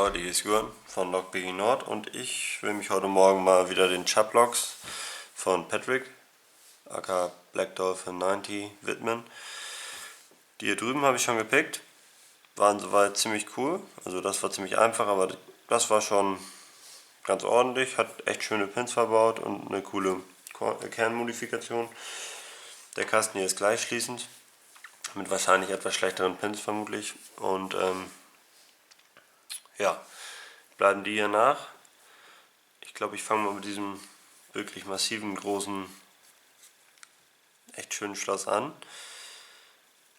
Gott, hier ist Jürgen von Logbiggie Nord und ich will mich heute Morgen mal wieder den Chubb-Logs von Patrick, aka Black Dolphin 90, widmen. Die hier drüben habe ich schon gepickt, waren soweit ziemlich cool, also das war ziemlich einfach, aber das war schon ganz ordentlich, hat echt schöne Pins verbaut und eine coole Kernmodifikation. Der Kasten hier ist gleichschließend, mit wahrscheinlich etwas schlechteren Pins vermutlich und ja, bleiben die hier nach. Ich glaube, ich fange mal mit diesem wirklich massiven, großen, echt schönen Schloss an.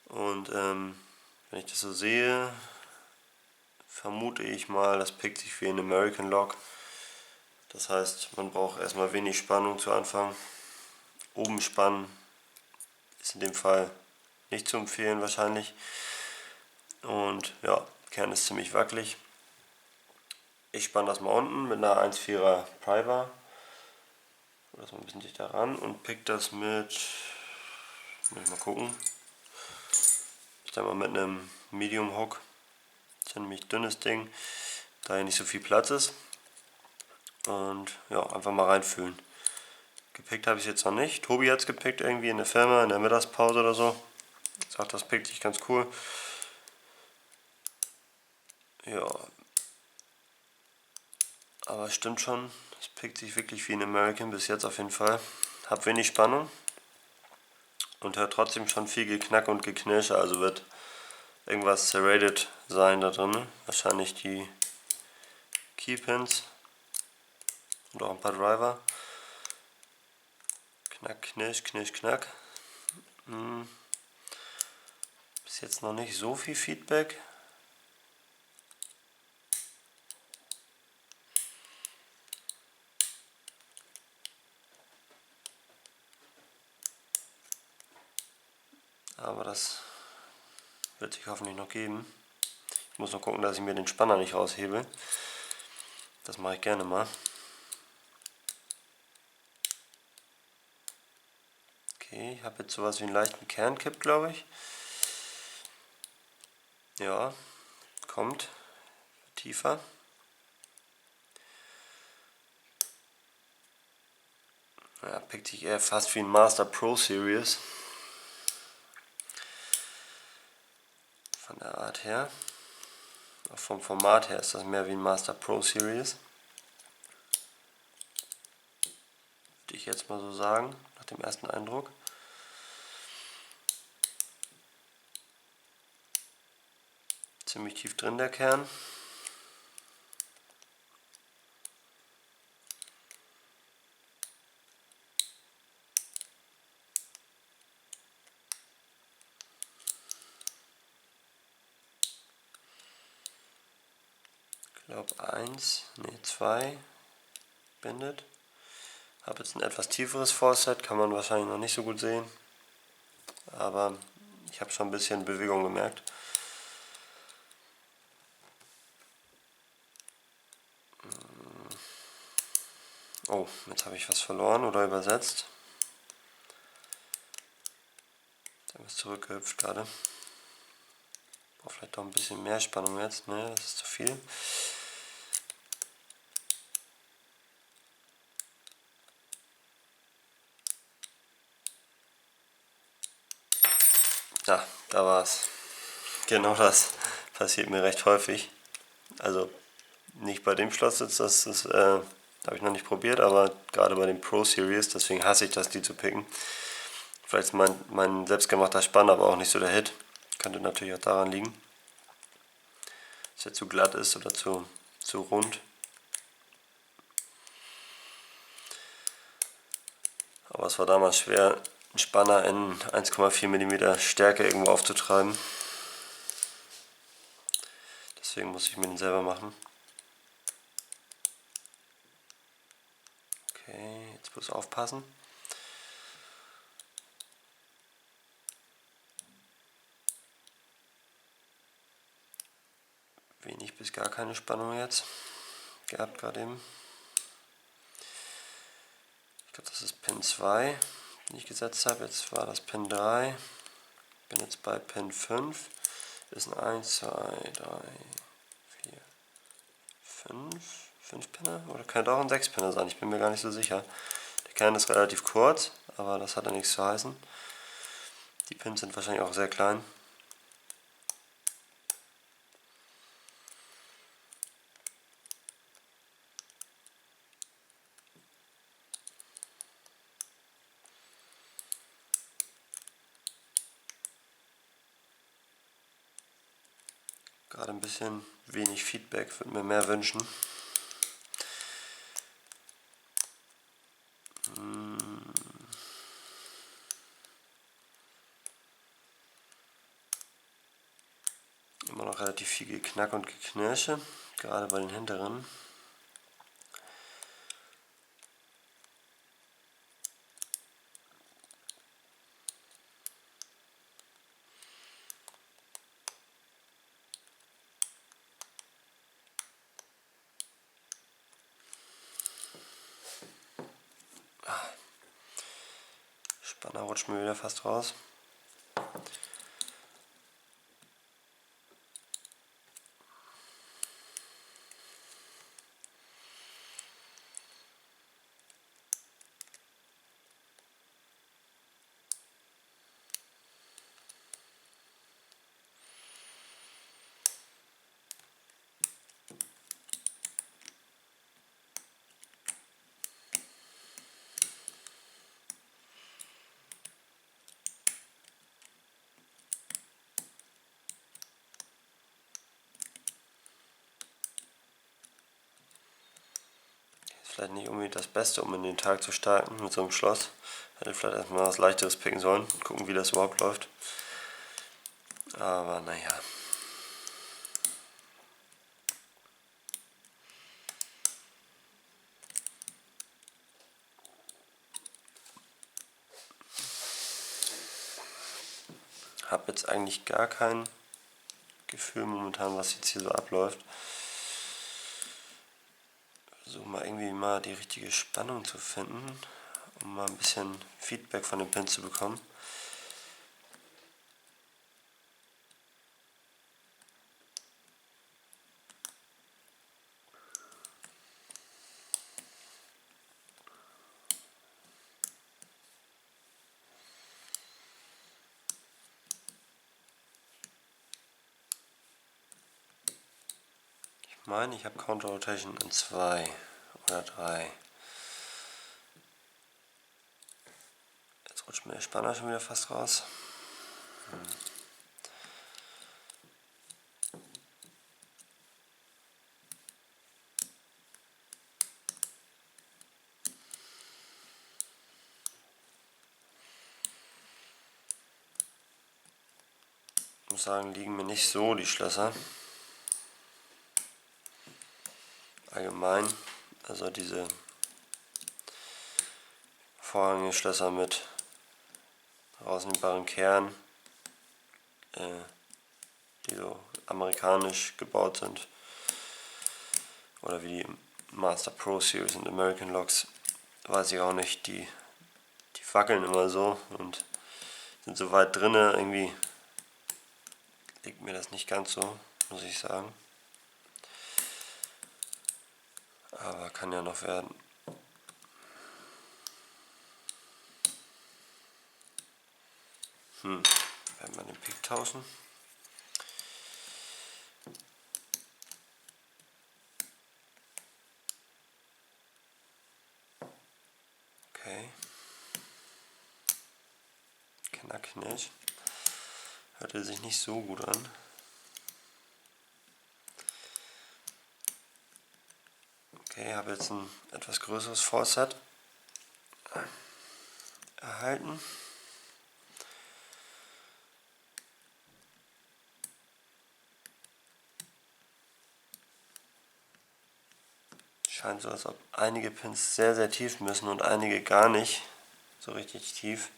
Und wenn ich das so sehe, vermute ich mal, das pickt sich wie ein American Log. Das heißt, man braucht erstmal wenig Spannung zu Anfang. Oben spannen ist in dem Fall nicht zu empfehlen wahrscheinlich. Und ja, Kern ist ziemlich wackelig. Ich spanne das mal unten mit einer 1,4er Pry-Bar. Das mal ein bisschen dichter ran und pick das mit, muss ich mal gucken, ich sag mal mit einem Medium Hook. Das ist ein nämlich dünnes Ding, da hier nicht so viel Platz ist. Und ja, einfach mal reinfühlen. Gepickt habe ich es jetzt noch nicht. Tobi hat es gepickt irgendwie in der Firma, in der Mittagspause oder so. Sagt, das pickt sich ganz cool. Ja, aber es stimmt schon, es pickt sich wirklich wie ein American bis jetzt auf jeden Fall. Hab wenig Spannung und hört trotzdem schon viel Geknack und Geknirsche, also wird irgendwas serrated sein da drin. Wahrscheinlich die Keypins und auch ein paar Driver. Knack, knirsch, knirsch, knack. Bis jetzt noch nicht so viel Feedback. Aber das wird sich hoffentlich noch geben. Ich muss noch gucken, dass ich mir den Spanner nicht raushebe. Das mache ich gerne mal. Okay, ich habe jetzt sowas wie einen leichten Kernkipp, glaube ich. Ja, kommt tiefer. Ja, pickt sich eher fast wie ein Master Pro Series. Von der Art her. Auch vom Format her ist das mehr wie ein Master Pro Series. Würde ich jetzt mal so sagen, nach dem ersten Eindruck. Ziemlich tief drin der Kern. Ich glaube 1, ne 2 bindet. Habe jetzt ein etwas tieferes Fallset, kann man wahrscheinlich noch nicht so gut sehen. Aber ich habe schon ein bisschen Bewegung gemerkt. Oh, jetzt habe ich was verloren oder übersetzt. Da ist zurückgehüpft gerade. Brauche vielleicht doch ein bisschen mehr Spannung jetzt. Ne, das ist zu viel. Ja, da war's. Genau das passiert mir recht häufig. Also nicht bei dem Schloss jetzt, das ist, habe ich noch nicht probiert, aber gerade bei den Pro Series, deswegen hasse ich das, die zu picken. Vielleicht ist mein selbstgemachter Spann aber auch nicht so der Hit. Könnte natürlich auch daran liegen, dass er zu glatt ist oder zu rund. Aber es war damals schwer, einen Spanner in 1,4 mm Stärke irgendwo aufzutreiben. Deswegen muss ich mir den selber machen. Okay, jetzt bloß aufpassen. Wenig bis gar keine Spannung jetzt gehabt gerade eben. Ich glaube, das ist Pin 2, den ich gesetzt habe. Jetzt war das Pin 3. Bin jetzt bei Pin 5. Ist ein 1, 2, 3, 4, 5 Pinner oder könnte auch ein 6 Pinner sein, ich bin mir gar nicht so sicher. Der Kern ist relativ kurz, aber das hat ja nichts zu heißen. Die Pins sind wahrscheinlich auch sehr klein. Gerade ein bisschen wenig Feedback, würde mir mehr wünschen. Immer noch relativ viel Geknack und Geknirsche, gerade bei den hinteren. Spanner rutscht mir wieder fast raus. Vielleicht nicht unbedingt das Beste, um in den Tag zu starten mit so einem Schloss. Hätte vielleicht erstmal was Leichteres picken sollen, gucken wie das überhaupt läuft. Aber naja. Habe jetzt eigentlich gar kein Gefühl momentan, was jetzt hier so abläuft. Versuche mal irgendwie mal die richtige Spannung zu finden, um mal ein bisschen Feedback von den Pins zu bekommen. Ich meine, ich habe Counter Rotation in 2 oder 3. Jetzt rutscht mir der Spanner schon wieder fast raus. Ich muss sagen, liegen mir nicht so die Schlösser. Allgemein, also diese vorrangigen Schlösser mit rausnehmbaren Kern, die so amerikanisch gebaut sind, oder wie die Master Pro Series und American Locks, weiß ich auch nicht, die wackeln immer so und sind so weit drinne, irgendwie liegt mir das nicht ganz so, muss ich sagen. Aber kann ja noch werden. Werden wir den Pick tauschen? Okay. Knack nicht. Hörte sich nicht so gut an. Okay, habe jetzt ein etwas größeres Fallset erhalten. Scheint so, als ob einige Pins sehr, sehr tief müssen und einige gar nicht so richtig tief.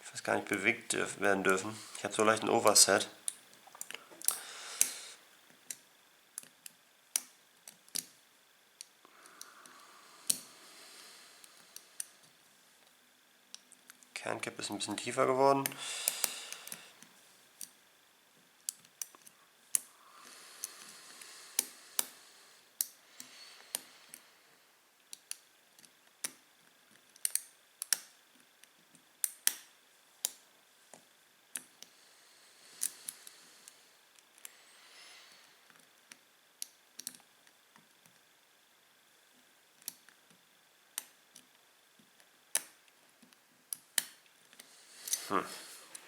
Ich weiß gar nicht, bewegt werden dürfen. Ich habe so leicht ein Overset. Kerngap ist ein bisschen tiefer geworden.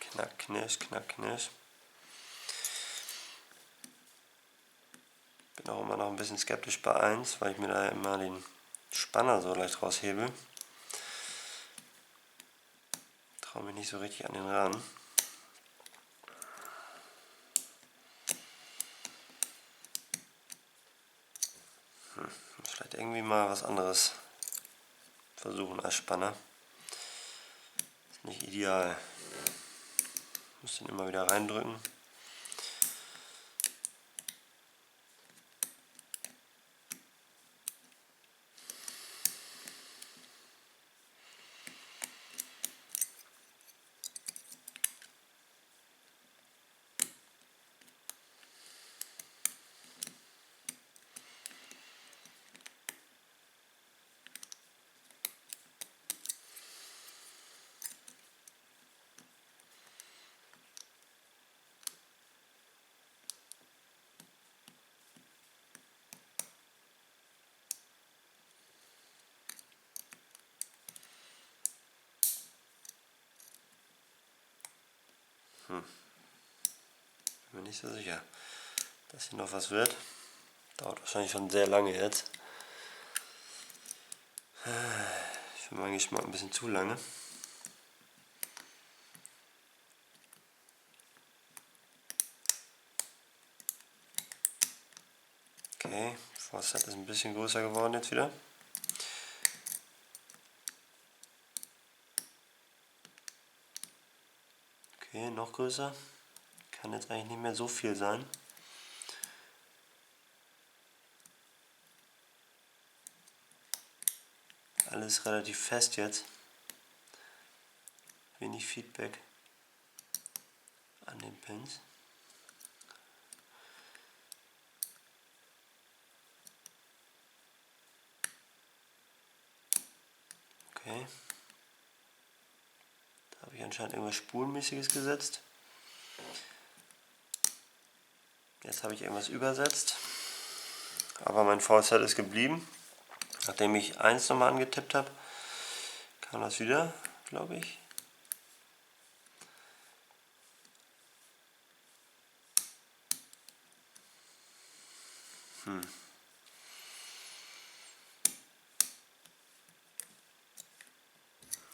Knack, knirsch, knack, knirsch. Bin auch immer noch ein bisschen skeptisch bei 1, weil ich mir da immer den Spanner so leicht raushebe. Traue mich nicht so richtig an den ran. Muss vielleicht irgendwie mal was anderes versuchen als Spanner. Ist nicht ideal. Muss den immer wieder reindrücken. Bin mir nicht so sicher, dass hier noch was wird. Dauert wahrscheinlich schon sehr lange jetzt. Für meinen Geschmack ein bisschen zu lange. Okay, Vorset ist ein bisschen größer geworden jetzt wieder. Okay, noch größer. Kann jetzt eigentlich nicht mehr so viel sein. Alles relativ fest jetzt. Wenig Feedback an den Pins. Okay. Da habe ich anscheinend irgendwas Spulenmäßiges gesetzt. Jetzt habe ich irgendwas übersetzt. Aber mein VZ ist geblieben. Nachdem ich 1 nochmal angetippt habe, kam das wieder, glaube ich.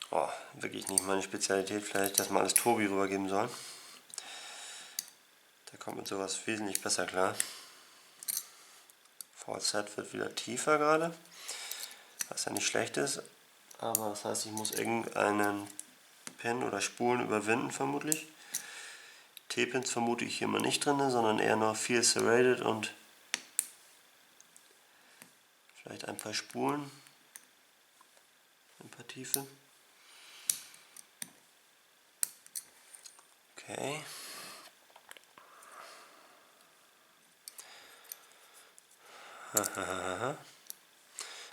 Oh, wirklich nicht meine Spezialität. Vielleicht hätte ich das mal alles Tobi rübergeben sollen. Der kommt mit sowas wesentlich besser klar. VZ wird wieder tiefer gerade, was ja nicht schlecht ist. Aber das heißt, ich muss irgendeinen Pin oder Spulen überwinden vermutlich. T-Pins vermute ich hier mal nicht drin, sondern eher noch viel Serrated und vielleicht ein paar Spulen, ein paar Tiefe. Okay.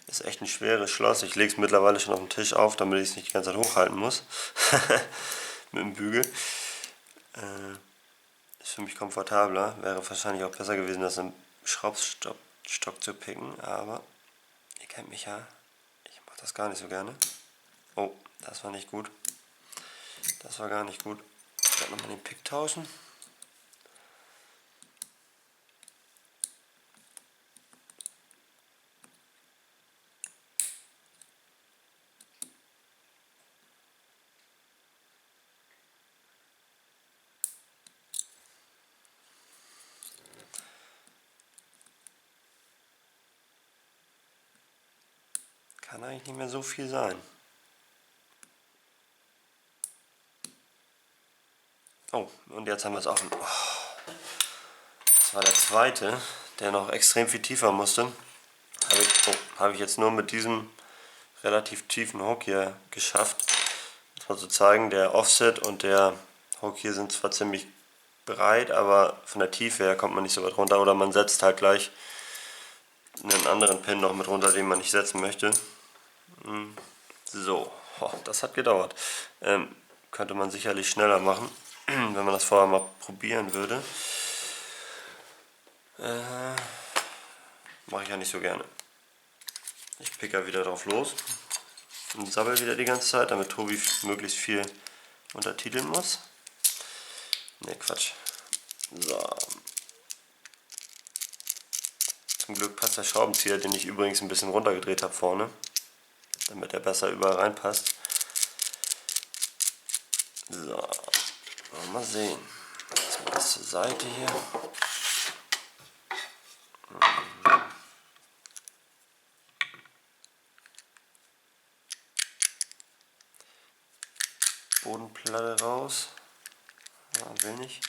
Ist echt ein schweres Schloss. Ich lege es mittlerweile schon auf den Tisch auf, damit ich es nicht die ganze Zeit hochhalten muss. Mit dem Bügel. Ist für mich komfortabler. Wäre wahrscheinlich auch besser gewesen, das im Schraubstock zu picken. Aber ihr kennt mich ja. Ich mache das gar nicht so gerne. Oh, das war nicht gut. Das war gar nicht gut. Ich werde nochmal den Pick tauschen. Kann eigentlich nicht mehr so viel sein. Oh, und jetzt haben wir es auch. Oh, das war der zweite, der noch extrem viel tiefer musste. Habe ich jetzt nur mit diesem relativ tiefen Hook hier geschafft. Das mal zu zeigen, der Offset und der Hook hier sind zwar ziemlich breit, aber von der Tiefe her kommt man nicht so weit runter. Oder man setzt halt gleich einen anderen Pin noch mit runter, den man nicht setzen möchte. So, das hat gedauert. Könnte man sicherlich schneller machen, wenn man das vorher mal probieren würde. Mache ich ja nicht so gerne. Ich picke ja wieder drauf los und sabbel wieder die ganze Zeit, damit Tobi möglichst viel untertiteln muss. Ne, Quatsch. So. Zum Glück passt der Schraubenzieher, den ich übrigens ein bisschen runtergedreht habe vorne, damit er besser überall reinpasst. So, mal sehen. Jetzt mal das zur Seite hier. Bodenplatte raus. Ja, will nicht.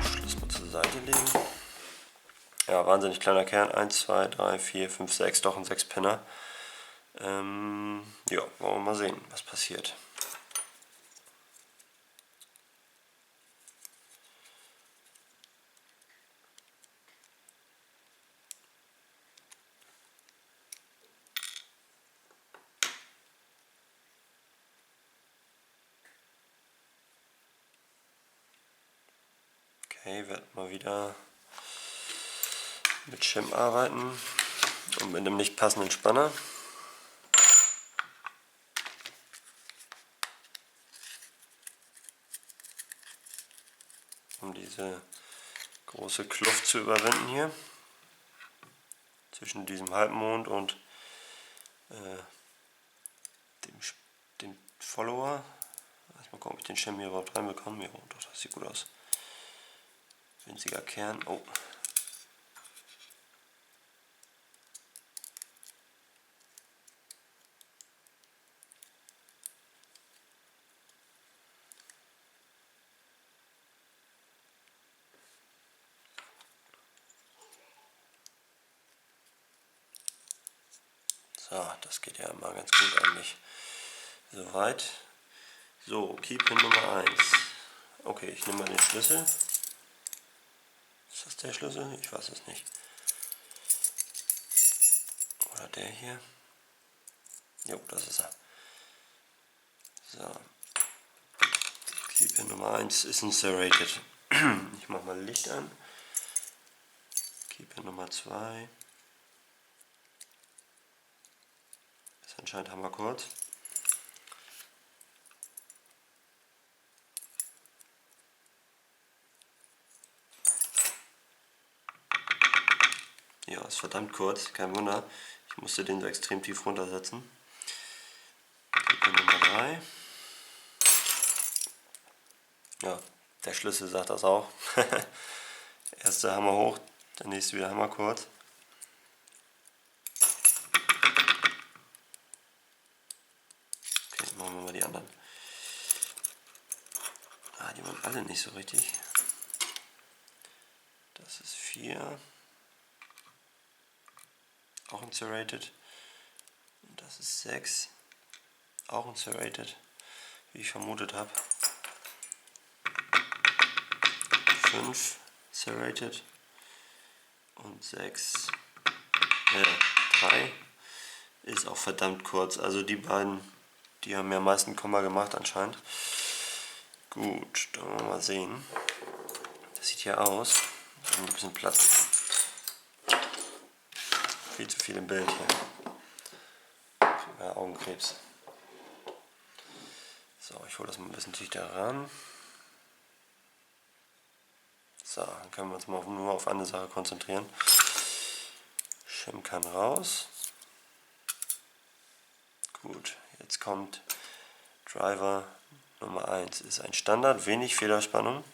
Schluss mal zur Seite legen. Ja, wahnsinnig kleiner Kern. 1, 2, 3, 4, 5, 6. Doch ein 6-Pinner. Ja, wollen wir mal sehen, was passiert. Okay, werde mal wieder mit Shim arbeiten und mit einem nicht passenden Spanner. Um diese große Kluft zu überwinden hier zwischen diesem Halbmond und dem Follower. Mal gucken, ob ich den Shim hier überhaupt reinbekomme. Ja, doch, das sieht gut aus. Winziger Kern. Oh. So, das geht ja mal ganz gut eigentlich. Soweit. So, Keypin Nummer 1. Okay, ich nehme mal den Schlüssel. Ist das der Schlüssel? Ich weiß es nicht. Oder der hier? Jo, das ist er. So. Keypin Nummer 1 ist ein Serrated. Ich mache mal Licht an. Keypin Nummer 2 ist anscheinend hammerkurz. Ja, ist verdammt kurz, kein Wunder. Ich musste den so extrem tief runtersetzen. Keypin Nummer 3. Ja, der Schlüssel sagt das auch. Erster Hammer hoch, der nächste wieder Hammer kurz. Okay, machen wir mal die anderen. Die waren alle nicht so richtig. Das ist 4. Auch ein Serrated. Und das ist 6. Auch ein Serrated, wie ich vermutet habe. 5 Serrated. Und 6. 3 ist auch verdammt kurz. Also die beiden, die haben mir am meisten Komma gemacht anscheinend. Gut, dann wollen wir mal sehen. Das sieht hier aus. Ein bisschen Platz. Viel zu viel im Bild hier. Ja, Augenkrebs. So, ich hole das mal ein bisschen dichter ran. So, dann können wir uns mal nur auf eine Sache konzentrieren. Shim kann raus. Gut, jetzt kommt Driver Nummer 1. Ist ein Standard, wenig Federspannung.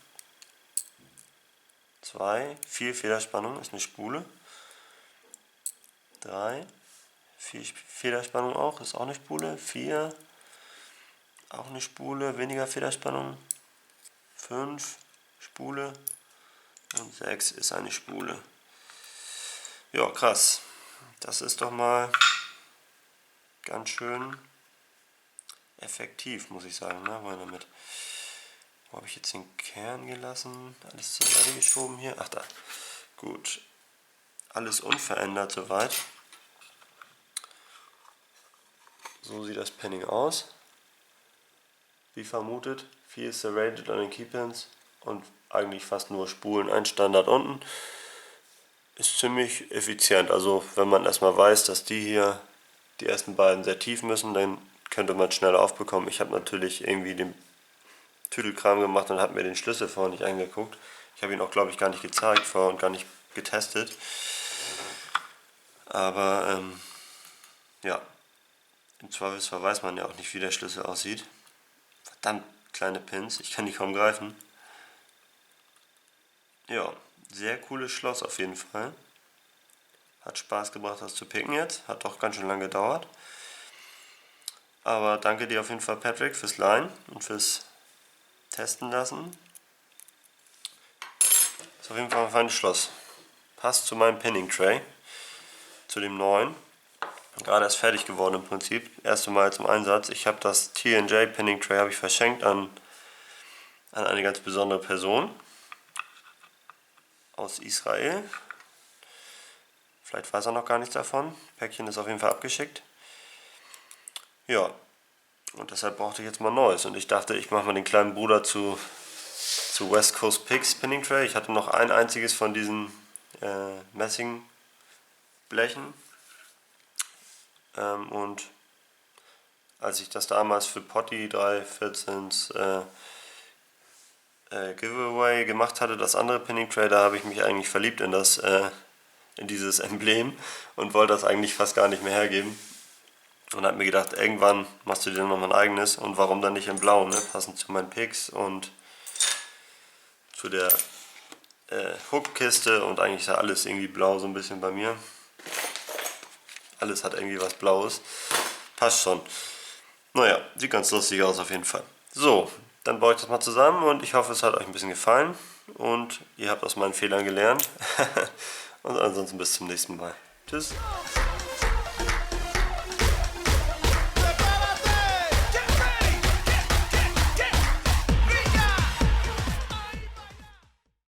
2, viel Federspannung, ist eine Spule. 3, viel Federspannung auch, ist auch eine Spule. 4, auch eine Spule, weniger Federspannung. 5, Spule. Und 6 ist eine Spule. Ja, krass. Das ist doch mal ganz schön effektiv, muss ich sagen. Ne? Weil damit, wo habe ich jetzt den Kern gelassen? Alles zur Seite geschoben hier. Ach da. Gut. alles unverändert soweit. So sieht das Pinning aus. Wie vermutet, viel serrated an den Keypins und eigentlich fast nur Spulen, ein Standard unten. Ist ziemlich effizient, also wenn man erstmal weiß, dass die ersten beiden sehr tief müssen, dann könnte man schneller aufbekommen. Ich habe natürlich irgendwie den Tüdelkram gemacht und habe mir den Schlüssel vorher nicht angeguckt. Ich habe ihn auch, glaube ich, gar nicht gezeigt vorher und gar nicht getestet. Aber ja, im Zweifelsfall weiß man ja auch nicht, wie der Schlüssel aussieht. Verdammt kleine Pins, ich kann die kaum greifen. Ja, sehr cooles Schloss auf jeden Fall. Hat Spaß gebracht, das zu picken jetzt. Hat doch ganz schön lange gedauert. Aber danke dir auf jeden Fall, Patrick, fürs Leihen und fürs Testen lassen. Ist auf jeden Fall ein feines Schloss. Passt zu meinem Pinning Tray. Zu dem neuen. Gerade erst fertig geworden im Prinzip. Erste Mal zum Einsatz. Ich habe das T&J Pinning Tray habe ich verschenkt an eine ganz besondere Person aus Israel. Vielleicht weiß er noch gar nichts davon. Päckchen ist auf jeden Fall abgeschickt. Ja, und deshalb brauchte ich jetzt mal Neues. Und ich dachte, ich mache mal den kleinen Bruder zu West Coast Picks Spinning Tray. Ich hatte noch ein einziges von diesen Messingblechen. Und als ich das damals für Potty 3.14 Giveaway gemacht hatte, das andere Pinning Tray, da habe ich mich eigentlich verliebt in dieses Emblem und wollte das eigentlich fast gar nicht mehr hergeben. Und habe mir gedacht, irgendwann machst du dir nochmal ein eigenes und warum dann nicht in Blau, ne? Passend zu meinen Picks und zu der Hookkiste und eigentlich ist ja alles irgendwie blau so ein bisschen bei mir. Alles hat irgendwie was Blaues. Passt schon. Naja, sieht ganz lustig aus auf jeden Fall. So, dann baue ich das mal zusammen und ich hoffe, es hat euch ein bisschen gefallen und ihr habt aus meinen Fehlern gelernt. Und ansonsten bis zum nächsten Mal. Tschüss.